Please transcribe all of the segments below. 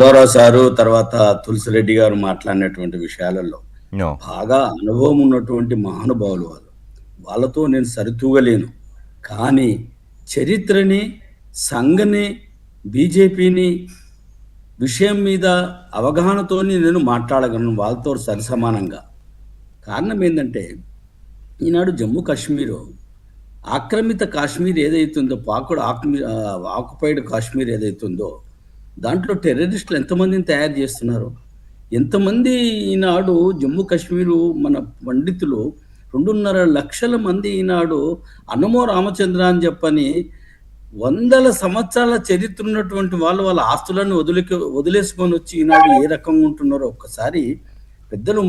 గౌరవ సారు తర్వాత తులసిరెడ్డి గారు మాట్లాడినటువంటి విషయాలలో నో. బాగా అనుభవం ఉన్నటువంటి మహానుభావులు వాళ్ళతో నేను సరితూగలేను. కానీ చరిత్రని, సంఘని, బీజేపీని విషయం మీద అవగాహనతోని నేను మాట్లాడగలను వాళ్ళతో సరిసమానంగా. కారణం ఏంటంటే ఈనాడు జమ్మూ కాశ్మీరు ఆక్రమిత కాశ్మీర్ ఏదైతుందో ఆక్యుపైడ్ కాశ్మీర్ ఏదైతుందో దాంట్లో టెర్రరిస్టులు ఎంతమందిని తయారు చేస్తున్నారు. ఎంతమంది ఈనాడు జమ్మూ కాశ్మీరు మన పండితులు 2.5 లక్షల మంది ఈనాడు అన్నమో రామచంద్ర అని చెప్పని వందల సంవత్సరాల చరిత్ర ఉన్నటువంటి వాళ్ళు వాళ్ళ ఆస్తులను వదిలేసుకొని వచ్చి ఈనాడు ఏ రకంగా ఉంటున్నారో ఒక్కసారి పెద్దలు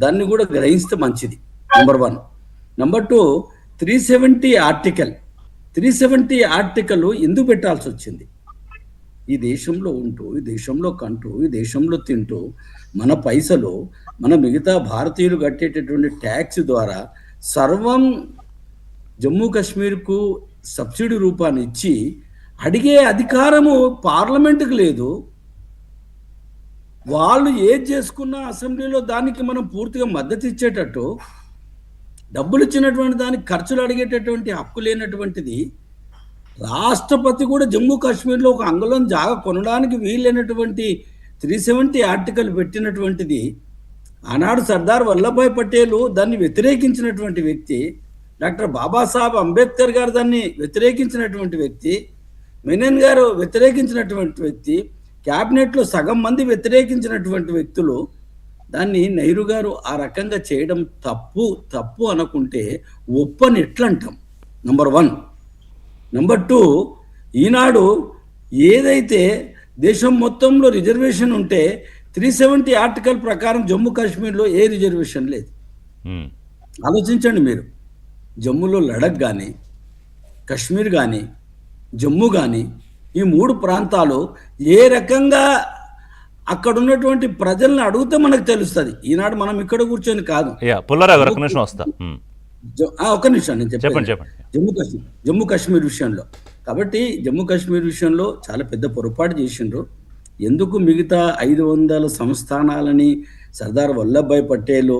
దాన్ని కూడా గ్రహిస్తే మంచిది. నెంబర్ 1. నెంబర్ 2, 370 ఆర్టికల్ ఎందుకు పెట్టాల్సి వచ్చింది? ఈ దేశంలో ఉంటూ, ఈ దేశంలో కంటూ, ఈ దేశంలో తింటూ మన పైసలు మన మిగతా భారతీయులు కట్టేటటువంటి ట్యాక్స్ ద్వారా సర్వం జమ్మూ కాశ్మీర్కు సబ్సిడీ రూపాన్ని ఇచ్చి అడిగే అధికారము పార్లమెంటుకు లేదు. వాళ్ళు ఏది చేసుకున్న అసెంబ్లీలో దానికి మనం పూర్తిగా మద్దతు ఇచ్చేటట్టు, డబ్బులు ఇచ్చినటువంటి దానికి ఖర్చులు అడిగేటటువంటి హక్కు లేనటువంటిది రాష్ట్రపతి కూడా జమ్మూ కాశ్మీర్లో ఒక అంగుళం జాగా కొనడానికి వీలైనటువంటి 370 ఆర్టికల్ పెట్టినటువంటిది ఆనాడు సర్దార్ వల్లభాయ్ పటేల్ దాన్ని వ్యతిరేకించినటువంటి వ్యక్తి, డాక్టర్ బాబాసాహెబ్ అంబేద్కర్ గారు దాన్ని వ్యతిరేకించినటువంటి వ్యక్తి, మెనన్ గారు వ్యతిరేకించినటువంటి వ్యక్తి, క్యాబినెట్లో సగం మంది వ్యతిరేకించినటువంటి వ్యక్తులు. దాన్ని నెహ్రూ గారు ఆ రకంగా చేయడం తప్పు అనుకుంటే ఒప్పని ఎట్లంటాం? నెంబర్ 1. నెంబర్ 2, ఈనాడు ఏదైతే దేశం మొత్తంలో రిజర్వేషన్ ఉంటే 370 ఆర్టికల్ ప్రకారం జమ్మూ కాశ్మీర్లో ఏ రిజర్వేషన్ లేదు. ఆలోచించండి మీరు. జమ్మూలో లడక్ కానీ, కశ్మీర్ కానీ, జమ్మూ కానీ, ఈ 3 ప్రాంతాలు ఏ రకంగా అక్కడ ఉన్నటువంటి ప్రజల్ని అడిగితే మనకు తెలుస్తుంది. ఈనాడు మనం ఇక్కడ కూర్చొని కాదు. ఒక నిమిషం నేను చెప్పండి. జమ్మూ కాశ్మీర్ విషయంలో కాబట్టి జమ్మూ కాశ్మీర్ విషయంలో చాలా పెద్ద పొరపాటు చేసిండ్రు. ఎందుకు మిగతా 500 సంస్థానాలని సర్దార్ వల్లభాయ్ పటేల్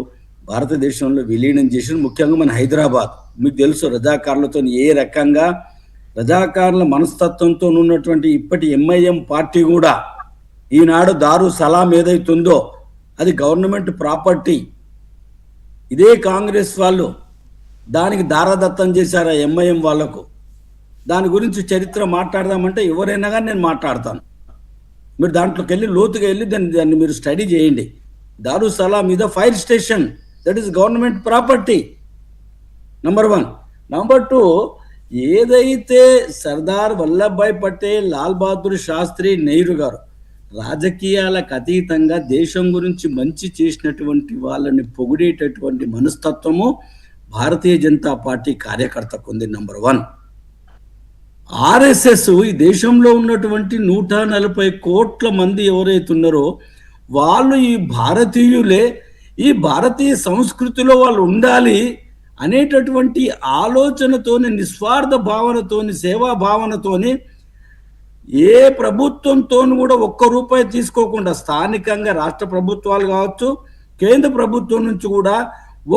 భారతదేశంలో విలీనం చేసిండ్రు. ముఖ్యంగా మన హైదరాబాద్ మీకు తెలుసు, రజాకారులతో ఏ రకంగా రజాకారుల మనస్తత్వంతో ఉన్నటువంటి ఇప్పటి ఎంఐఎం పార్టీ కూడా ఈనాడు దారు సలాం ఏదైతుందో అది గవర్నమెంట్ ప్రాపర్టీ. ఇదే కాంగ్రెస్ వాళ్ళు దానికి దారాదత్తం చేశారు ఎంఐఎం వాళ్లకు. దాని గురించి చరిత్ర మాట్లాడదామంటే ఎవరైనా కానీ నేను మాట్లాడతాను. మీరు దాంట్లోకి వెళ్ళి లోతుగా వెళ్ళి దాన్ని మీరు స్టడీ చేయండి. దారు సలాం మీద fire station, that is government property. Number 1. Number 2, ఏదైతే సర్దార్ వల్లభాయ్ పటేల్, లాల్ బహదూర్ శాస్త్రి, నెహ్రూ గారు రాజకీయాలకు అతీతంగా దేశం గురించి మంచి చేసినటువంటి వాళ్ళని పొగిడేటటువంటి మనస్తత్వము భారతీయ జనతా పార్టీ కార్యకర్తకు ఉంది. నెంబర్ 1. ఆర్ఎస్ఎస్ ఈ దేశంలో ఉన్నటువంటి 140 కోట్ల మంది ఎవరైతే ఉన్నారో వాళ్ళు ఈ భారతీయులే, ఈ భారతీయ సంస్కృతిలో వాళ్ళు ఉండాలి అనేటటువంటి ఆలోచనతోని, నిస్వార్థ భావనతోని, సేవా భావనతోని ఏ ప్రభుత్వంతో కూడా ₹1 తీసుకోకుండా స్థానికంగా రాష్ట్ర ప్రభుత్వాలు కావచ్చు, కేంద్ర ప్రభుత్వం నుంచి కూడా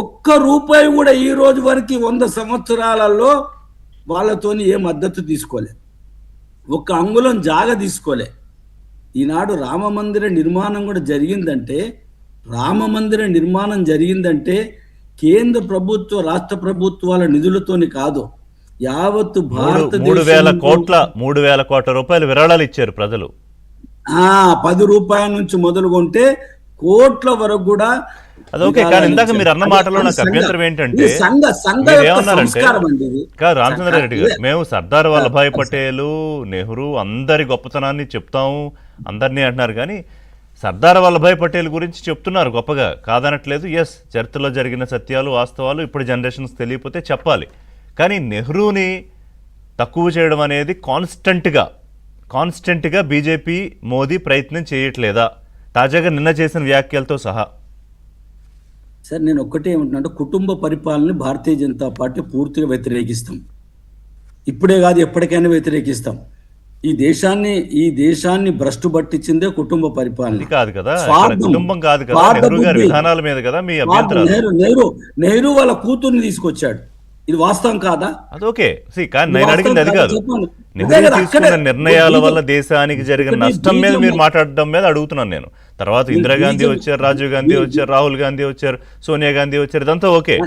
₹1 కూడా ఈ రోజు వరకు 100 సంవత్సరాలలో వాళ్ళతోని ఏ మద్దతు తీసుకోలే, 1 అంగుళం జాగా తీసుకోలే. ఈనాడు రామ మందిర నిర్మాణం కూడా జరిగిందంటే కేంద్ర ప్రభుత్వ రాష్ట్ర ప్రభుత్వాల నిధులతోని కాదు, యావత్తు భారతదేశం 3,000 కోట్ల రూపాయలు విరాళాలు ఇచ్చారు ప్రజలు. ₹10 నుంచి మొదలుకొంటే కోట్ల వరకు కూడా. అదొకే, కానీ ఇందాక మీరు అన్న మాటలో నాకు అభ్యంతరం ఏంటంటే రామచంద్రారెడ్డి గారు, మేము సర్దార్ వల్లభాయ్ పటేల్, నెహ్రూ అందరి గొప్పతనాన్ని చెప్తాము అందరినీ అంటున్నారు, కానీ సర్దార్ వల్లభాయ్ పటేల్ గురించి చెప్తున్నారు గొప్పగా, కాదనట్లేదు. ఎస్, చరిత్రలో జరిగిన సత్యాలు వాస్తవాలు ఇప్పుడు జనరేషన్స్ తెలియకపోతే చెప్పాలి. కానీ నెహ్రూని తక్కువ చేయడం అనేది కాన్స్టెంట్గా బీజేపీ, మోదీ ప్రయత్నం చేయట్లేదా? తాజాగా నిన్న చేసిన వ్యాఖ్యలతో సహా. సార్, నేను ఒక్కటే ఏమంటున్నా, కుటుంబ పరిపాలన భారతీయ జనతా పార్టీ పూర్తిగా వ్యతిరేకిస్తాం. ఇప్పుడే కాదు, ఎప్పటికైనా వ్యతిరేకిస్తాం. ఈ దేశాన్ని భ్రష్టు పట్టించిందే కుటుంబ అది పరిపాలన. కాదు కదా, ఇక్కడ స్వార్థం, కుటుంబం కాదు కదా, స్వార్థ నెహ్రూ గారి బుద్ధి. విధానాల మీద కదా మీ అభ్యంతరాలు. నెహ్రూ వాళ్ళ కూతుర్ని తీసుకొచ్చాడు. ఇది వాస్తవం కాదా? అది ఓకే. కానీ ఇది నేను వాస్తవం అడిగింది అది కాదా? కాదు. చెప్పండి. నెహ్రూ అదే కదా, తీసుకున్న అక్కడే నిర్ణయాల వల్ల బీజం- దేశానికి జరిగిన ఒకటి నష్టం మీద బీజము- మీరు మాట్లాడడం మీద అడుగుతున్నాను నేను. తర్వాత ఇందిరాగాంధీ బీజం- వచ్చారు, రాజీవ్ గాంధీ వచ్చారు, రాహుల్ గాంధీ వచ్చారు, సోనియా గాంధీ వచ్చారు, ఇదంతా ఓకే.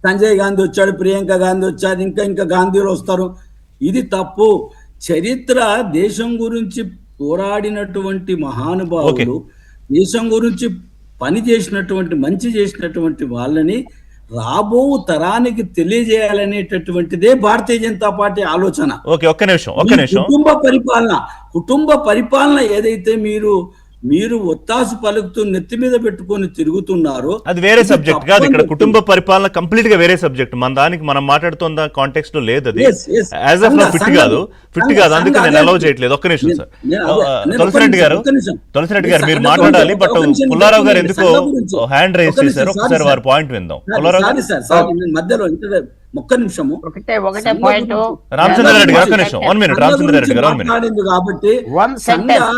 సంజయ్ గాంధీ వచ్చాడు, ప్రియాంక గాంధీ వచ్చారు, ఇంకా గాంధీలు వస్తారు. ఇది తప్పు. చరిత్ర దేశం గురించి పోరాడినటువంటి మహానుభావులు, దేశం గురించి పని చేసినటువంటి, మంచి చేసినటువంటి వాళ్ళని రాబో తరానికి తెలియజేయాలనేటటువంటిదే భారతీయ జనతా పార్టీ ఆలోచన. ఓకే, ఒక్క నిమిషం. కుటుంబ పరిపాలన ఏదైతే మీరు ఒత్తాసు పలుకుతూ నెత్తి మీద పెట్టుకొని తిరుగుతున్నారో అది వేరే ఇది సబ్జెక్ట్ కాదు. ఇక్కడ తప్పని కుటుంబ పరిపాలన కంప్లీట్ గా వేరే సబ్జెక్ట్. మన దానికి మనం మాట్లాడుతున్న కాంటెక్స్ట్ లో లేదు అది. Yes, yes. As of fit కాదు, అందుకే నేను అలౌ చేయట్లేదు. ఒక్క నిమిషం సార్. తులసిరెడ్డి గారు మీరు మాట్లాడాలి, బట్ పుల్లారావు గారు ఎందుకో హ్యాండ్ రైజ్ చేశారు. ఒకసారి వారి పాయింట్ విందాం. పుల్లారావు గారు మధ్యలో ఒక్క నిమిషము. ఒకటే పాయింట్. రామచంద్రారెడ్డి గారు ఒక్క నిమిషం, 1 minute. రామచంద్రారెడ్డి గారు 1 minute. మాట్లాడింది కాబట్టి వన్ సెంటెన్స్.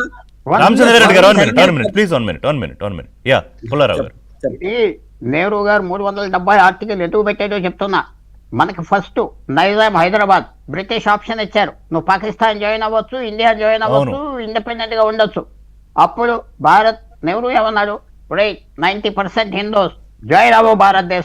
రామచంద్రారెడ్డి గారు 1 minute. Please 1 minute. Yeah, Pullarao గారు. ఈ నెహ్రూ గారు 370 ఆర్టికల్ ఎందుకు పెట్టాడో చెప్తున్నా. మనకి first Nizam Hyderabad British option ఇచ్చారు. నువ్వు పాకిస్తాన్ జాయిన్ అవ్వచ్చు, ఇండియా జాయిన్ అవ్వచ్చు, ఇండిపెండెంట్ గా ఉండొచ్చు. అప్పుడు నెహ్రూ ఏమన్నాడు? 90% హిందూస్ జాయిన్ అవ్వ భారతదేశం.